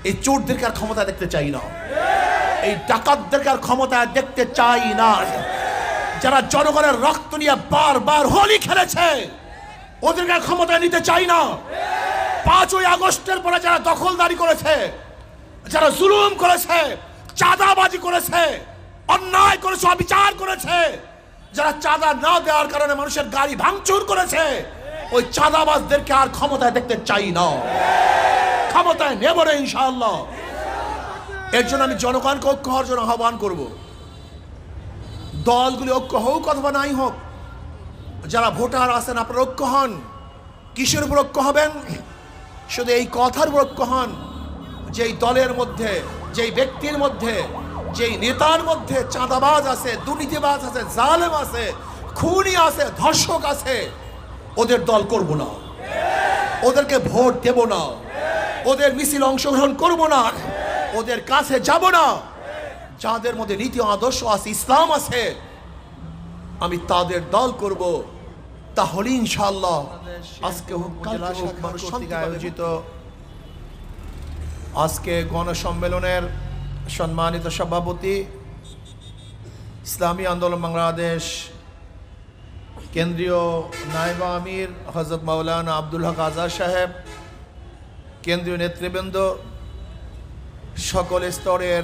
এই চোরদেরকে আর ক্ষমতা দেখতে চাই না, এই ডাকাতদেরকে আর ক্ষমতা দেখতে চাই না। যারা জনগণের রক্ত নিয়ে বারবার হোলি খেলেছে ওদেরকে আর ক্ষমতা নিতে চাই না। 5ই আগস্টের পরে যারা দখলদারি করেছে, যারা জুলুম করেছে, চাঁদাবাজি করেছে, অন্যায় করেছে, অবিচার করেছে, যারা চাঁদা না দেওয়ার কারণে মানুষের গাড়ি ভাঙচুর করেছে, ওই চাঁদাবাজদেরকে আর ক্ষমতায় দেখতে চাই না, ক্ষমতায় নেব না ইনশাআল্লাহ। এর জন্য আমি জনগণকে ঐক্য হওয়ার জন্য আহ্বান করব। দলগুলি ঐক্য হোক অথবা নাই হোক, যারা ভোটার আছেন আপনারা ঐক্য হন। কিসের উপর ঐক্য হবেন? শুধু এই কথার উপর ঐক্য হন যেই দলের মধ্যে, যেই ব্যক্তির মধ্যে, যেই নেতার মধ্যে চাঁদাবাজ আছে, দুর্নীতিবাজ আছে, জালেম আছে, খুনি আছে, ধর্ষক আছে, ওদের দল করব না, ওদেরকে ভোট দেব না, ওদের মিছিল অংশগ্রহণ করব না, ওদের কাছে যাব না। যাদের মধ্যে নীতি আদর্শ আছে, ইসলাম আছে, আমি তাদের দল করব। তাহলে ইনশাআল্লাহ আজকে আয়োজিত আজকে গণসম্মেলনের সম্মানিত সভাপতি, ইসলামী আন্দোলন বাংলাদেশ কেন্দ্রীয় নায়েব আমির হযরত মাওলানা আব্দুল হক আজাদ সাহেব, কেন্দ্রীয় নেতৃবৃন্দ, সকল স্তরের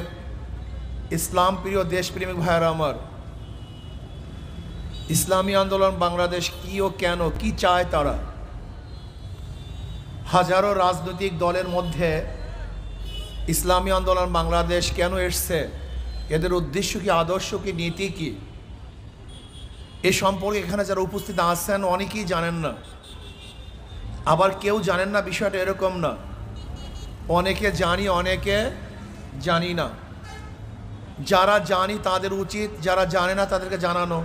ইসলাম প্রিয় দেশপ্রেমিক ভাইয়েরা আমার, ইসলামী আন্দোলন বাংলাদেশ কি ও কেন, কি চায় তারা? হাজারো রাজনৈতিক দলের মধ্যে ইসলামী আন্দোলন বাংলাদেশ কেন এসছে, এদের উদ্দেশ্য কি, আদর্শ কি, নীতি কি, এ সম্পর্কে এখানে যারা উপস্থিত আছেন অনেকেই জানেন না। আবার কেউ জানেন না, বিষয়টা এরকম না, অনেকে জানি, অনেকে জানি না। যারা জানি তাদের উচিত, যারা জানে না তাদেরকে জানানো,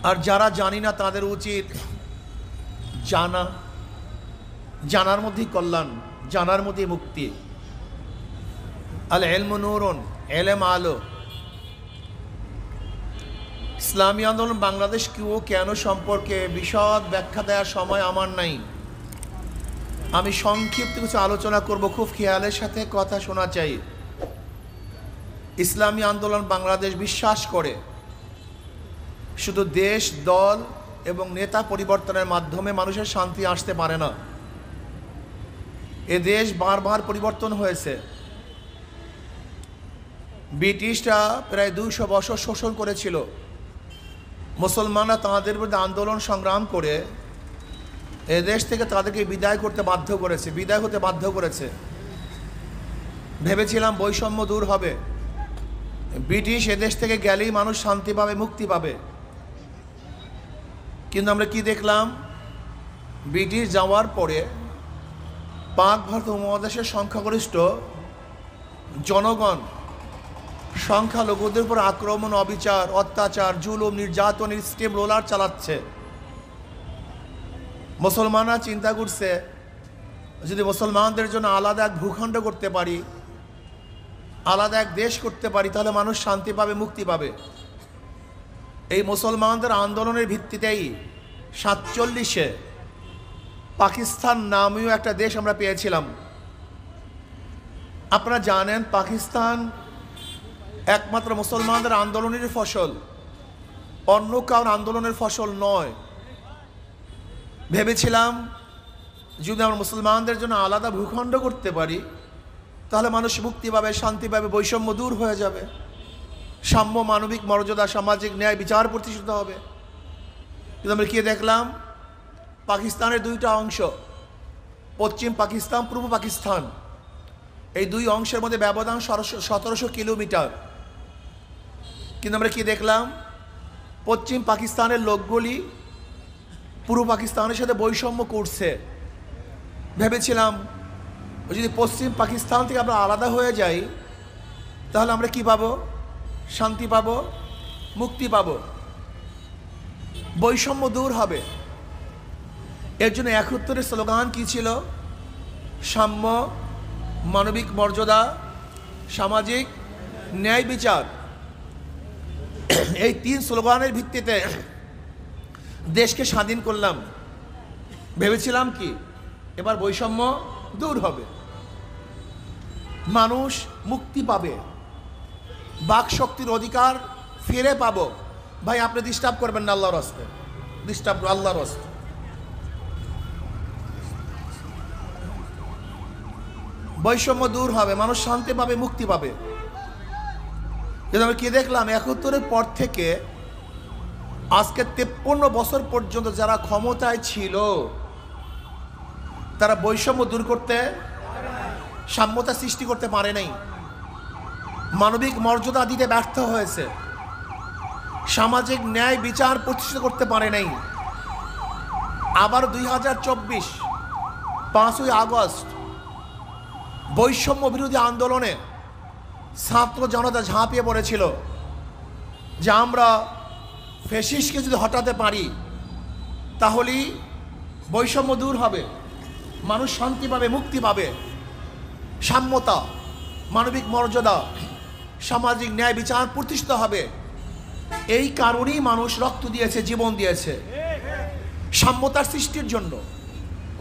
আর যারা জানি না তাদের উচিত জানা। জানার মধ্যেই কল্যাণ, জানার মধ্যেই মুক্তি। আল ইলমু নূরুন, এলেম আলো। ইসলামী আন্দোলন বাংলাদেশ কি ও কেন সম্পর্কে বিশদ ব্যাখ্যা দেওয়ার সময় আমার নাই। আমি সংক্ষিপ্ত কিছু আলোচনা করব, খুব খেয়ালের সাথে কথা শোনা চাই। ইসলামী আন্দোলন বাংলাদেশ বিশ্বাস করে শুধু দেশ, দল এবং নেতা পরিবর্তনের মাধ্যমে মানুষের শান্তি আসতে পারে না। এ দেশ বারবার পরিবর্তন হয়েছে। ব্রিটিশরা প্রায় 200 বছর শোষণ করেছিল। মুসলমানরা তাদের বিরুদ্ধে আন্দোলন সংগ্রাম করে এ দেশ থেকে তাদেরকে বিদায় করতে বাধ্য করেছে, বিদায় হতে বাধ্য করেছে। ভেবেছিলাম বৈষম্য দূর হবে, ব্রিটিশ এদেশ থেকে গেলেই মানুষ শান্তি পাবে, মুক্তি পাবে। কিন্তু আমরা কি দেখলাম? ব্রিটিশ যাওয়ার পরে পাক ভারত উপমহাদেশের সংখ্যাগরিষ্ঠ জনগণ সংখ্যালঘুদের উপর আক্রমণ, অবিচার, অত্যাচার, জুলুম, নির্যাতনের স্টিম রোলার চালাচ্ছে। মুসলমানরা চিন্তা করছে যদি মুসলমানদের জন্য আলাদা এক ভূখণ্ড করতে পারি, আলাদা এক দেশ করতে পারি, তাহলে মানুষ শান্তি পাবে, মুক্তি পাবে। এই মুসলমানদের আন্দোলনের ভিত্তিতেই 47-এ পাকিস্তান নামীয় একটা দেশ আমরা পেয়েছিলাম। আপনারা জানেন পাকিস্তান একমাত্র মুসলমানদের আন্দোলনের ফসল, অন্য কারোর আন্দোলনের ফসল নয়। ভেবেছিলাম যদি আমরা মুসলমানদের জন্য আলাদা ভূখণ্ড করতে পারি তাহলে মানুষ মুক্তি পাবে, শান্তি পাবে, বৈষম্য দূর হয়ে যাবে, সাম্য, মানবিক মর্যাদা, সামাজিক ন্যায়, বিচার প্রতিষ্ঠিত হবে। কিন্তু আমরা কি দেখলাম? পাকিস্তানের 2টা অংশ, পশ্চিম পাকিস্তান, পূর্ব পাকিস্তান, এই 2 অংশের মধ্যে ব্যবধান 1700 কিলোমিটার। কিন্তু আমরা কি দেখলাম? পশ্চিম পাকিস্তানের লোকগুলি পূর্ব পাকিস্তানের সাথে বৈষম্য করছে। ভেবেছিলাম যদি পশ্চিম পাকিস্তান থেকে আমরা আলাদা হয়ে যাই তাহলে আমরা কি পাবো? শান্তি পাবো, মুক্তি পাবো, বৈষম্য দূর হবে। এর জন্য 71-এর স্লোগান কি ছিল? সাম্য, মানবিক মর্যাদা, সামাজিক ন্যায়, বিচার। এই 3 স্লোগানের ভিত্তিতে দেশকে স্বাধীন করলাম। ভেবেছিলাম কি এবার বৈষম্য দূর হবে। মানুষ মুক্তি পাবে, বাক শক্তির অধিকার ফিরে পাবো। ভাই আপনি ডিস্টার্ব করবেন না, আল্লাহর রাস্তে ডিস্টার্ব, আল্লাহর রাস্তে। বৈষম্য দূর হবে, মানুষ শান্তি পাবে, মুক্তি পাবে। কিন্তু আমি কি দেখলাম, ৭১-এর পর থেকে আজকে ৫৩ বছর পর্যন্ত যারা ক্ষমতায় ছিল তারা বৈষম্য দূর করতে, সাম্যতা সৃষ্টি করতে পারে নাই, মানবিক মর্যাদা দিতে ব্যর্থ হয়েছে, সামাজিক ন্যায় বিচার প্রতিষ্ঠিত করতে পারে নাই। আবার ২০২৪ ৫ই আগস্ট বৈষম্য বিরোধী আন্দোলনে ছাত্র জনতা ঝাঁপিয়ে পড়েছিল যে আমরা ফ্যাসিস্টকে যদি হটাতে পারি তাহলেই বৈষম্য দূর হবে, মানুষ শান্তি পাবে, মুক্তি পাবে, সাম্যতা, মানবিক মর্যাদা, সামাজিক ন্যায় বিচার প্রতিষ্ঠিত হবে। এই কারণেই মানুষ রক্ত দিয়েছে, জীবন দিয়েছে, সাম্যতার সৃষ্টির জন্য,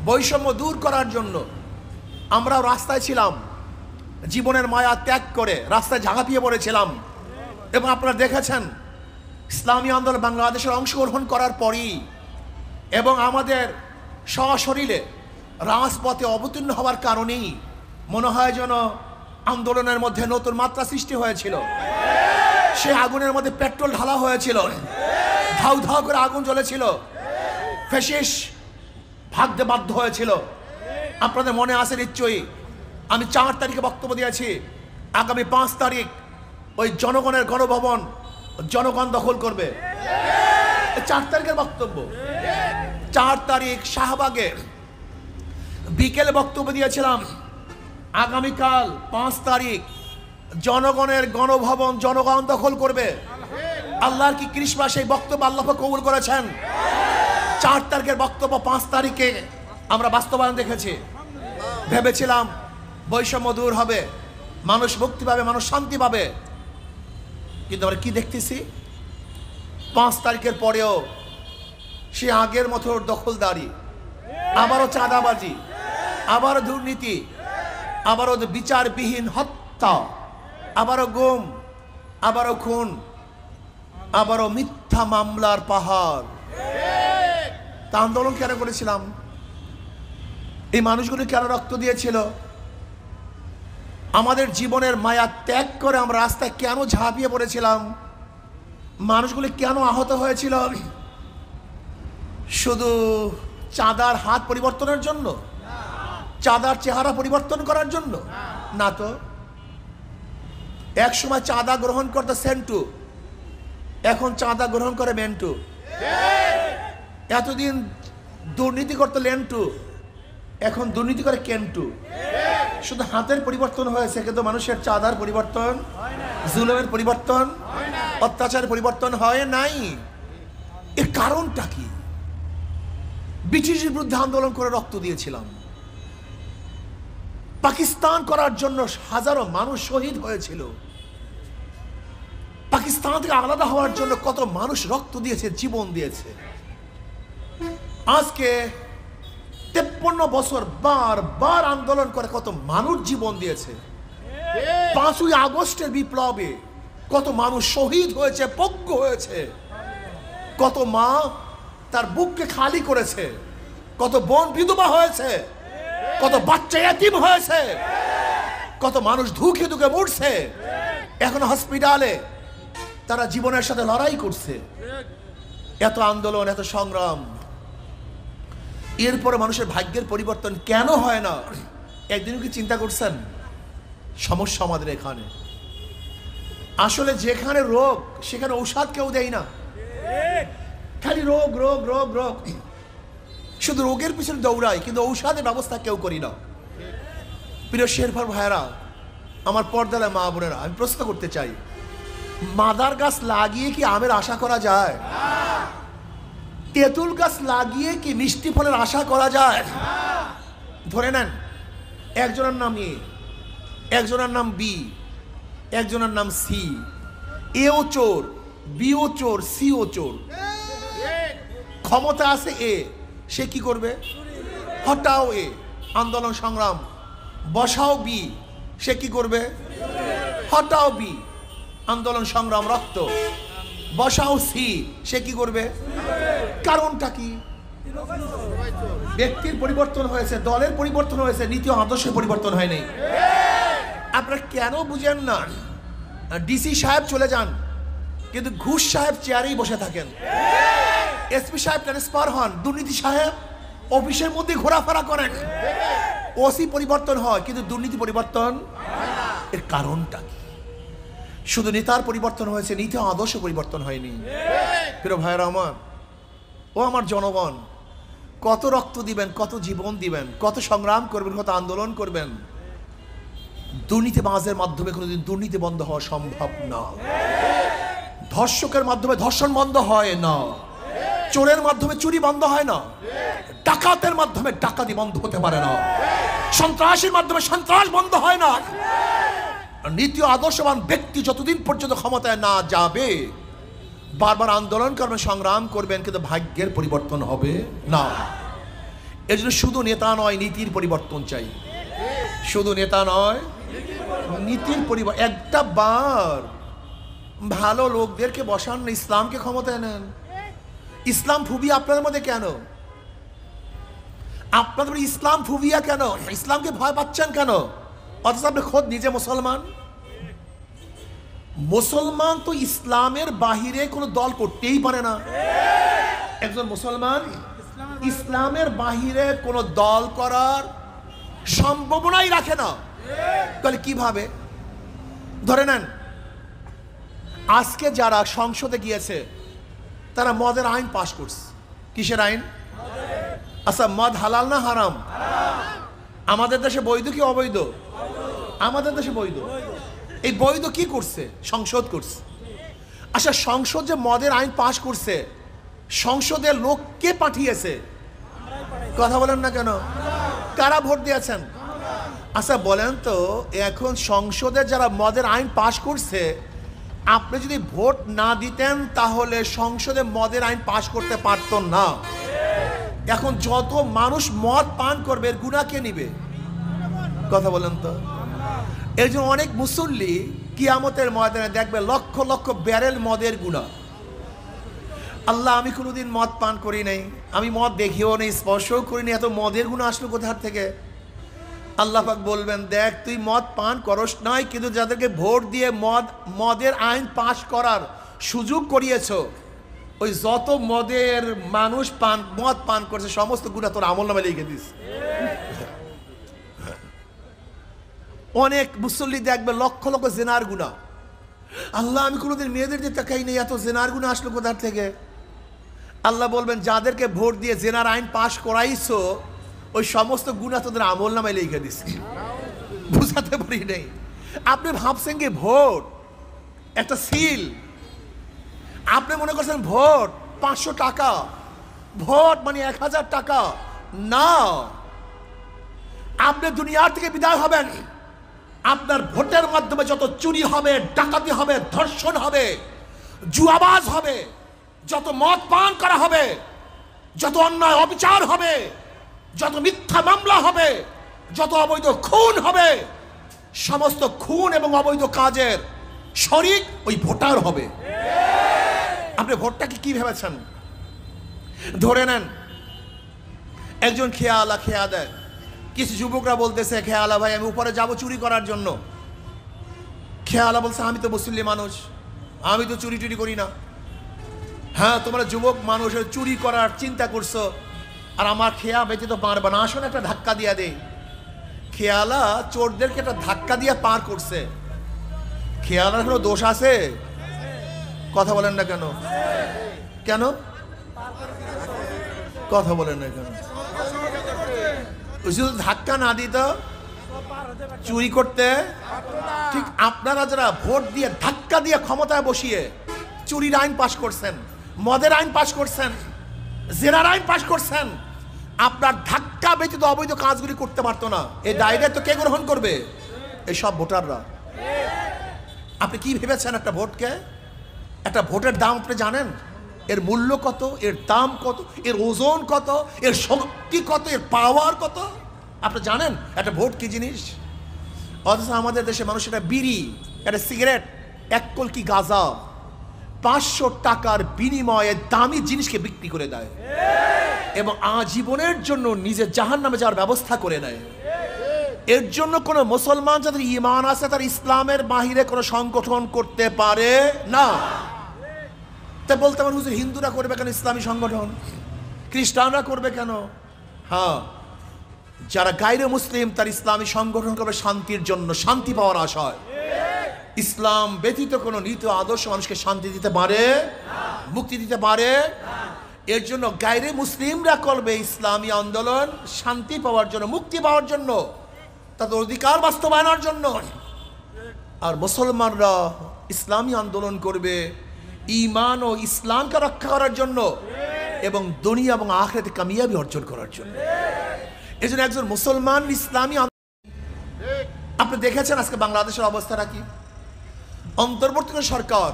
বৈষম্য দূর করার জন্য। আমরাও রাস্তায় ছিলাম, জীবনের মায়া ত্যাগ করে রাস্তায় ঝাঁপিয়ে পড়েছিলাম। এবং আপনারা দেখেছেন ইসলামী আন্দোলন বাংলাদেশের অংশগ্রহণ করার পরই এবং আমাদের সশরীরে রাজপথে অবতীর্ণ হওয়ার কারণেই মনে হয় যেন আন্দোলনের মধ্যে নতুন মাত্রা সৃষ্টি হয়েছিল। সে আগুনের মধ্যে পেট্রোল ঢালা হয়েছিল, ধাউ ধাউ করে আগুন জ্বলেছিল, ফ্যাসিস্ট ভাগতে বাধ্য হয়েছিল। আপনাদের মনে আছে নিশ্চয়ই, আমি ৪ তারিখে বক্তব্য দিয়েছি, আগামী ৫ তারিখ ওই জনগণের গণভবন জনগণ দখল করবে। ৪ তারিখের বক্তব্য, ৪ তারিখ শাহবাগে বিকেলে বক্তব্য দিয়েছিলাম, আগামীকাল ৫ তারিখ জনগণের গণভবন জনগণ দখল করবে। আল্লাহর কি কৃষ্ণা, সেই বক্তব্য আল্লাহ কবুল করেছেন। ৪ তারিখের বক্তব্য ৫ তারিখে আমরা বাস্তবায়ন দেখেছি। ভেবেছিলাম বৈষম্য দূর হবে, মানুষ মুক্তি পাবে, মানুষ শান্তি পাবে। কিন্তু আমরা কি দেখতেছি, ৫ তারিখের পরেও সে আগের মতো দখলদারি, আবারও চাঁদাবাজি, আবারও দুর্নীতি, আবারও বিচারবিহীন হত্যা, আবারও গুম, আবারও খুন, আবারও মিথ্যা মামলার পাহাড়। তা আন্দোলন কেন করেছিলাম? এই মানুষগুলো কেন রক্ত দিয়েছিল? আমাদের জীবনের মায়া ত্যাগ করে আমরা রাস্তায় কেন ঝাঁপিয়ে পড়েছিলাম? মানুষগুলি কেন আহত হয়েছিল? শুধু চাঁদার হাত পরিবর্তনের জন্য, চাঁদার চেহারা পরিবর্তন করার জন্য না তো। এক সময় চাঁদা গ্রহণ করতে সেন্টু, এখন চাঁদা গ্রহণ করে মেন্টু। এতদিন দুর্নীতি করতে লেন্টু, এখন দুর্নীতি করে কেন্টু। শুধু হাতের পরিবর্তন হয়েছে, কিন্তু মানুষের চাঁদার পরিবর্তন, জুলুমের পরিবর্তন, অত্যাচারের পরিবর্তন হয় নাই। এর কারণটা কি? ব্রিটিশের বিরুদ্ধে আন্দোলন করে রক্ত দিয়েছিলাম, পাকিস্তান করার জন্য হাজারো মানুষ শহীদ হয়েছিল, পাকিস্তান থেকে আলাদা হওয়ার জন্য কত মানুষ রক্ত দিয়েছে, জীবন দিয়েছে। আজকে ৫৩ বছর বারবার আন্দোলন করে কত মানুষ জীবন দিয়েছে। ৫ই আগস্টের বিপ্লবে কত মানুষ শহীদ হয়েছে, পঙ্গু হয়েছে, কত মা তার বুককে খালি করেছে, কত বোন বিধবা হয়েছে, কত বাচ্চা এতিম হয়েছে, কত মানুষ ধুকে ধুকে মরছে, এখন হসপিটালে তারা জীবনের সাথে লড়াই করছে। এত আন্দোলন, এত সংগ্রাম, এরপরে মানুষের ভাগ্যের পরিবর্তন কেন হয় না? একদিন কি চিন্তা করছেন? সমস্যা আমাদের এখানে। আসলে যেখানে রোগ সেখানে ঔষধ কেউ দেয় না, খালি রোগ রোগ রোগ রোগ, শুধু রোগের পিছনে দৌড়াই, কিন্তু ঔষধের ব্যবস্থা কেউ করি না। প্রিয় শেরফার ভাইয়েরা, আমার পর্দালে মা বোনেরা, আমি প্রশ্ন করতে চাই, মাদার গাছ লাগিয়ে কি আমের আশা করা যায়? তেঁতুল গাছ লাগিয়ে কি মিষ্টি ফলের আশা করা যায়? ধরে নেন, একজনের নাম এ, একজনের নাম বি, একজনের নাম সি। এও চোর, বিও চোর, সিও চোর। ক্ষমতা আছে এ, সে কি করবে? হটাও এ, আন্দোলন সংগ্রাম, বসাও বি, সে কি করবে? হটাও বি, আন্দোলন সংগ্রাম রক্ত, বসাও সি, সে কি করবে? কারণটা কি? ব্যক্তির পরিবর্তন হয়েছে, দলের পরিবর্তন হয়েছে, নীতি ও আদর্শের পরিবর্তন হয়নি। আপনারা কেন বুঝেন না? ডিসি সাহেব চলে যান, কিন্তু ঘুষ সাহেব চেয়ারেই বসে থাকেন। এসপি সাহেব ট্রান্সফার হন, দুর্নীতি সাহেব অফিসের মধ্যে ঘোরাফেরা করেন। ওসি পরিবর্তন হয়, কিন্তু দুর্নীতি পরিবর্তন। এর কারণটা কি? শুধু নেতার পরিবর্তন হয়েছে, নীতি ও আদর্শ পরিবর্তন হয়নি। প্রিয় ভাইরা আমার, ও আমার জনগণ, কত রক্ত দিবেন, কত জীবন দিবেন, কত সংগ্রাম করবেন, কত আন্দোলন করবেন, দুর্নীতিবাজের মাধ্যমে কোনোদিন দুর্নীতি বন্ধ হওয়া সম্ভব না। ধর্ষকের মাধ্যমে ধর্ষণ বন্ধ হয় না, চোরের মাধ্যমে চুরি বন্ধ হয় না, ডাকাতের মাধ্যমে ডাকাতি বন্ধ হতে পারে না, সন্ত্রাসীর মাধ্যমে সন্ত্রাস বন্ধ হয় না। নীতি ও আদর্শবান ব্যক্তি যতদিন পর্যন্ত ক্ষমতায় না যাবে, বারবার আন্দোলন করবেন, সংগ্রাম করবেন, কিন্তু ভাগ্যের পরিবর্তন হবে না। এর জন্য শুধু নেতা নয়, নীতির পরিবর্তন চাই। শুধু নেতা নয়, নীতির পরিবর্তন। একটা বার ভালো লোকদেরকে বসান, ইসলামকে ক্ষমতায় নেন। ইসলাম ফুবিয়া আপনাদের মধ্যে কেন? আপনাদের ইসলাম ফুবিয়া কেন? ইসলামকে ভয় পাচ্ছেন কেন? অথচ আপনি খোদ নিজে মুসলমান। মুসলমান তো ইসলামের বাহিরে কোনো দল করতেই পারে না। একজন মুসলমান ইসলামের বাহিরে কোনো দল করার সম্ভাবনাই রাখে না। তাহলে কিভাবে? ধরে নেন, আজকে যারা সংসদে গিয়েছে তারা মদের আইন পাশ করছে। কিসের আইন? আচ্ছা, মদ হালাল না হারাম? আমাদের দেশে বৈধ কি অবৈধ? আমাদের দেশে বৈধ। এই বৈধ কি করছে? সংসদ করছে। আচ্ছা, সংসদ যে মদের আইন পাশ করছে, সংসদের লোক কে পাঠিয়েছে? কথা বলেন না কেন? কারা ভোট দিয়েছেন? আচ্ছা বলেন তো, এখন সংসদে যারা মদের আইন পাশ করছে, আপনি যদি ভোট না দিতেন তাহলে সংসদে মদের আইন পাশ করতে পারত না। এখন যত মানুষ মদ পান করবে, এর গুনাহ কে নিবে? কথা বলেন তো। এর জন্য অনেক মুসল্লি কিয়ামতের ময়দানে দেখবে লক্ষ লক্ষ ব্যারেল মদের গুনাহ। আল্লাহ, আমি কোনোদিন মদ পান করি নাই, আমি মদ দেখিও নেই, স্পর্শও করিনি, এত মদের গুনাহ আসলো কোথার থেকে? আল্লাহ পাক বলবেন, দেখ তুই মদ পান করস নাই, কিন্তু যাদেরকে ভোট দিয়ে মদের আইন পাশ করার সুযোগ করিয়েছ, ওই যত মদের মানুষ মদ পান করছে সমস্ত গুনাহ তোর আমলনামায় লিখে দিস। অনেক মুসল্লি দেখবে লক্ষ লক্ষ জেনার গুনাহ। আল্লাহ, আমি কোনোদিন মেয়েদের দিয়ে তাকাই নেই, এত জেনার গুনাহ আসলো কোথার থেকে? আল্লাহ বলবেন, যাদেরকে ভোট দিয়ে জেনার আইন পাশ করাইছো ওই সমস্ত গুনাহ তোদের আমলনামায় লিখে দিছি। বুঝাতে পারি নেই। আপনি ভাবছেন কি ভোট একটা সিল? আপনি মনে করছেন ভোট 500 টাকা, ভোট মানে 1000 টাকা? না, আপনি দুনিয়ার থেকে বিদায় হবেন, আপনার ভোটের মাধ্যমে যত চুরি হবে, ডাকাতি হবে, ধর্ষণ হবে, জুয়াবাজ হবে, যত মদ পান করা হবে, যত অন্যায় অবিচার হবে, যত মিথ্যা মামলা হবে, যত অবৈধ খুন হবে, সমস্ত খুন এবং অবৈধ কাজের শরিক ওই ভোটার হবে। আপনি ভোটটাকে কি ভেবেছেন? ধরে নেন একজন খেয়া দেয়, কিছু যুবকরা বলতেছে, খেয়ালা ভাই আমি উপরে যাব চুরি করার জন্য। খেয়ালা বলছে, আমি তো মুসলিম মানুষ, আমি তো চুরি টুরি করি না। হ্যাঁ, তোমরা যুবক মানুষের চুরি করার চিন্তা করছো, আর আমার খেয়া ব্যতীত পারবে না, আসলে একটা ধাক্কা দিয়া দেই। খেয়ালা চোরদেরকে একটা ধাক্কা দিয়ে পার করছে। খেয়ালার কোনো দোষ আছে? কথা বলেন না কেন? কেন কথা বলেন না কেন? শুধু ধাক্কা না দিত চুরি করতে। ঠিক আপনারা যারা ভোট দিয়ে ধাক্কা দিয়ে ক্ষমতায় বসিয়ে চুরির আইন পাশ করছেন, মদের আইন পাশ করছেন, জেনার আইন পাশ করছেন, আপনার ধাক্কা ব্যতীত অবৈধ কাজগুলি করতে পারতো না। এই দায়িত্ব কে গ্রহণ করবে? এই সব ভোটাররা। আপনি কি ভেবেছেন একটা ভোটকে? একটা ভোটের দাম আপনি জানেন? এর মূল্য কত, এর দাম কত, এর ওজন কত, এর শক্তি কত, এর পাওয়ার কত? আপনি জানেন একটা ভোট কি জিনিস? অথচ আমাদের দেশে মানুষ একটা বিড়ি, একটা সিগারেট, এক কলকি গাঁজা 500 টাকার বিনিময়ে দামি জিনিসকে বিক্রি করে দেয় এবং আজীবনের জন্য নিজের জাহান্নামে যাওয়ার ব্যবস্থা করে নেয়। এর জন্য কোনো মুসলমান যাদের ঈমান আছে তার ইসলামের বাহিরে কোনো সংগঠন করতে পারে না। তাই বলতে পারেন হুজুর হিন্দুরা করবে কেন ইসলামী সংগঠন, খ্রিস্টানরা করবে কেন? হ্যাঁ, যারা গায়রে মুসলিম তার ইসলামী সংগঠন করবে শান্তির জন্য, শান্তি পাওয়ার আশায়। ইসলাম ব্যতীত কোনো নীতি আদর্শ মানুষকে শান্তি দিতে পারে, মুক্তি দিতে পারে। এর জন্য গায়রে মুসলিমরা করবে ইসলামী আন্দোলন শান্তি পাওয়ার জন্য, মুক্তি পাওয়ার জন্য, তাদের অধিকার বাস্তবায়নের জন্য। আর মুসলমানরা ইসলামী আন্দোলন করবে ঈমান ও ইসলামকে রক্ষা করার জন্য এবং দুনিয়া এবং আখিরাতে কামিয়াবি অর্জন করার জন্য। এই জন্য একজন মুসলমান ইসলামী, আপনি দেখেছেন আজকে বাংলাদেশের অবস্থাটা কি? অন্তর্বর্তীকালীন সরকার,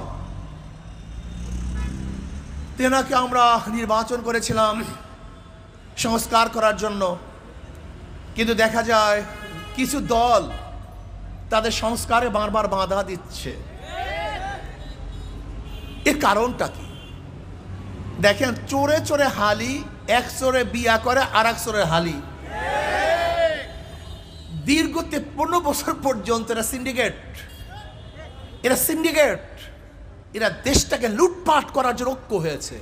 তেনাকে আমরা নির্বাচন করেছিলাম সংস্কার করার জন্য, কিন্তু দেখা যায় কিছু দল তাদের সংস্কারে বারবার বাধা দিচ্ছে। এর কারণটা কি? দেখেন, চোরে চোরে হালি, এক চোরে বিয়া করে আর এক চোরে হালি। দীর্ঘ 53 বছর পর্যন্ত এরা সিন্ডিকেট, এরা দেশটাকে লুটপাট করার জন্য ঐক্য হয়েছে।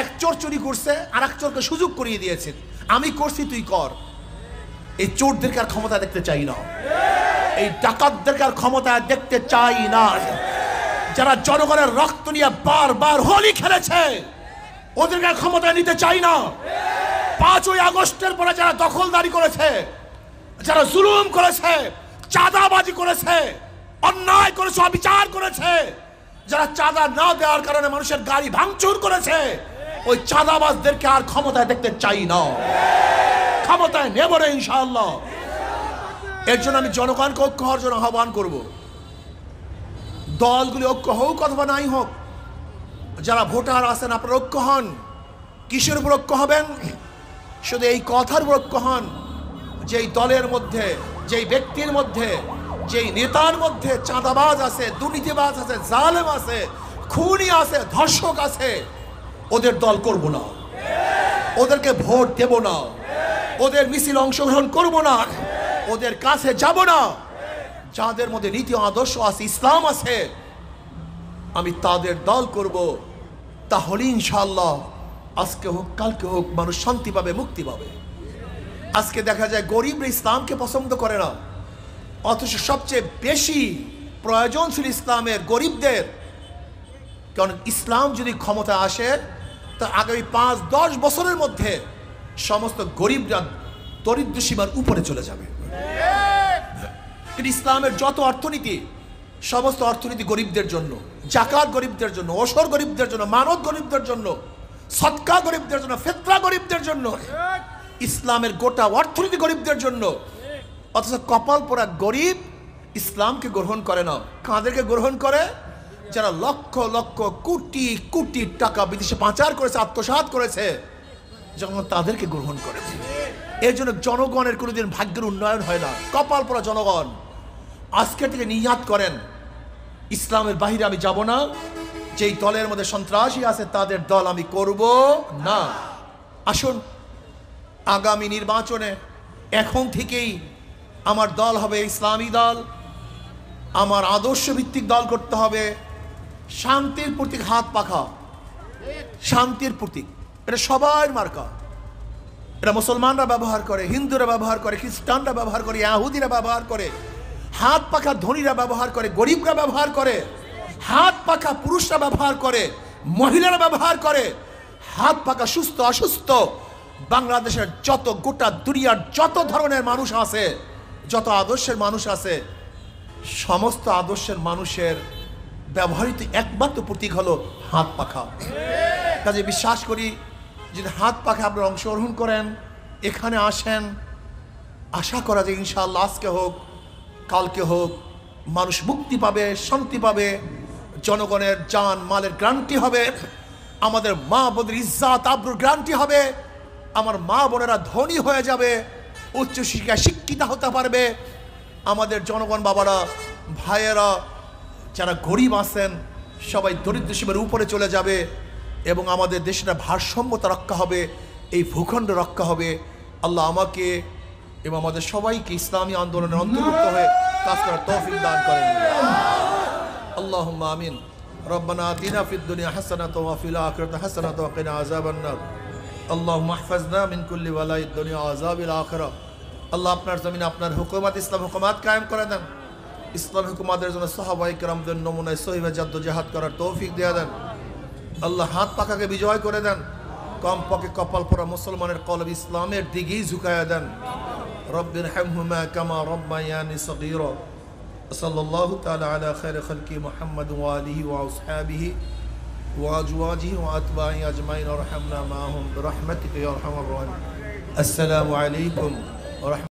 এক চোর চুরি করছে আর এক চোরকে সুযোগ করিয়ে দিয়েছে, আমি করছি তুই কর। এই চোরদেরকে আর ক্ষমতা দেখতে চাই না, এই ডাকাতদেরকে আর ক্ষমতা দেখতে চাই না। যারা জনগণের রক্ত নিয়ে বারবার হোলি খেলেছে ওদেরকে আর ক্ষমতা নিতে চাই না। 5ই আগস্টের পরে যারা দখলদারি করেছে, যারা জুলুম করেছে, চাঁদাবাজি করেছে, অন্যায় করেছে, অবিচার করেছে, যারা চাঁদা না দেওয়ার কারণে মানুষের গাড়ি ভাঙচুর করেছে, ওই চাঁদাবাজদেরকে আর ক্ষমতায় দেখতে চাই না, ক্ষমতায় নেব না ইনশাআল্লাহ। এর জন্য আমি জনগণকে ঐক্য হওয়ার জন্য আহ্বান করব। দলগুলি ঐক্য হোক অথবা নাই হোক, যারা ভোটার আছেন আপনারা ঐক্য হন। কিসের উপর ঐক্য হবেন? শুধু এই কথার উপর ঐক্য হন যেই দলের মধ্যে, যেই ব্যক্তির মধ্যে, যেই নেতার মধ্যে চাঁদাবাজ আছে, দুর্নীতিবাজ আছে, জালেম আছে, খুনি আছে, ধর্ষক আছে, ওদের দল করব না, ওদেরকে ভোট দেব না, ওদের মিছিল অংশগ্রহণ করব না, ওদের কাছে যাব না। যাদের মধ্যে নীতি আদর্শ আছে, ইসলাম আছে, আমি তাদের দল করব। তাহলে ইনশাআল্লাহ আজকে হোক কালকে হোক মানুষ শান্তি পাবে, মুক্তি পাবে। আজকে দেখা যায় গরিবরা ইসলামকে পছন্দ করে না, অথচ সবচেয়ে বেশি প্রয়োজন ছিল ইসলামের গরিবদের। কারণ ইসলাম যদি ক্ষমতা আসে তা আগামী 5-10 বছরের মধ্যে সমস্ত গরিবরা দরিদ্র সীমার উপরে চলে যাবে। কিন্তু ইসলামের যত অর্থনীতি, সমস্ত অর্থনীতি গরিবদের জন্য, জাকাত গরিবদের জন্য, ওসর গরিবদের জন্য, মানত গরিবদের জন্য, সদকা গরিবদের জন্য, ফিতরা গরিবদের জন্য। ইসলামের গোটা অর্থনীতি গরিবদের জন্য। অথচ কপাল পোড়া গরিব ইসলামকে গ্রহণ করে না। কাদেরকে গ্রহণ করে? যারা লক্ষ লক্ষ কোটি কোটি টাকা বিদেশে পাচার করেছে, আত্মসাৎ করেছে, যখন তাদেরকে গ্রহণ করে। এর জন্য জনগণের কোনোদিন ভাগ্যের উন্নয়ন হয় না। কপাল পোড়া জনগণ, আজকে থেকে নিয়াত করেন ইসলামের বাহিরে আমি যাব না, যেই দলের মধ্যে সন্ত্রাসী আছে তাদের দল আমি করব না। আসুন আগামী নির্বাচনে এখন থেকেই আমার দল হবে ইসলামী দল, আমার আদর্শ ভিত্তিক দল করতে হবে। শান্তির প্রতীক হাত পাখা, শান্তির প্রতীক, এটা সবার মার্কা। এটা মুসলমানরা ব্যবহার করে, হিন্দুরা ব্যবহার করে, খ্রিস্টানরা ব্যবহার করে, ইহুদিরা ব্যবহার করে, হাত পাখা ধনীরা ব্যবহার করে, গরিবরা ব্যবহার করে, হাত পাখা পুরুষরা ব্যবহার করে, মহিলারা ব্যবহার করে, হাত পাখা সুস্থ অসুস্থ বাংলাদেশের যত, গোটা দুনিয়ার যত ধরনের মানুষ আছে, যত আদর্শের মানুষ আছে, সমস্ত আদর্শের মানুষের ব্যবহৃত একমাত্র প্রতীক হলো হাত পাখা। কাজে বিশ্বাস করি যদি হাত পাখা আপনারা অংশগ্রহণ করেন, এখানে আসেন, আশা করা যায় ইনশাআল্লাহ আজকে হোক কালকে হোক মানুষ মুক্তি পাবে, শান্তি পাবে, জনগণের জান মালের গ্যারান্টি হবে, আমাদের মা বোনের ইজ্জত আবরুর গ্যারান্টি হবে, আমার মা বোনেরা ধনী হয়ে যাবে, উচ্চশিক্ষায় শিক্ষিত হতে পারবে, আমাদের জনগণ বাবারা, ভাইয়েরা যারা গরিব আছেন সবাই দরিদ্র সীমার উপরে চলে যাবে এবং আমাদের দেশটা ভারসাম্যতা রক্ষা হবে, এই ভূখণ্ড রক্ষা হবে। আল্লাহ আমাকে এবং আমাদের সবাইকে ইসলামী আন্দোলনের অন্তর্ভুক্ত হয়ে কাজ করার তৌফিক দান করেন। আল্লাহুম্মা আমিন। রব্বানা আতিনা ফিদ দুনিয়া হাসানাতাও ওয়া ফিল আখিরাতি হাসানাতাও ওয়া কিনা আযাবান নার। আল্লাহুম্মা ইহফাজনা মিন কুল্লি ওয়ালাইদ দুনিয়া ওয়া আযাবিল আখিরাহ। আল্লাহ আপনার জমিনে আপনার হুকুমত, ইসলাম হুকুমত কায়েম করে দেন। ইসলাম হুকুমাতের জন্য সাহাবায়ে কেরামদের নমুনায় সহিহ জাদ্দোজাহাদ করার তৌফিক দিয়ে দেন। আল্লাহ হাত পাকাকে বিজয় করে দেন। কম পকে কপাল পরা মুসলমানের কলব ইসলামের দিকেই ঝুঁকায়া দেন। রব্বির হামহুমা কামা রব্বায়ানি সগীরা। সাল্লাল্লাহু তাআলা আলা খায়রি খালকি মুহাম্মদ ওয়া আলিহি ওয়া আসহাবিহি ওয়া আজওয়াজিহি ওয়া আতবাহি আজমাইন ওয়ারহামনা মাআহুম বিরহমাতিকা ইয়া আরহামার রাহিমিন। আসসালামু আলাইকুম ওয়া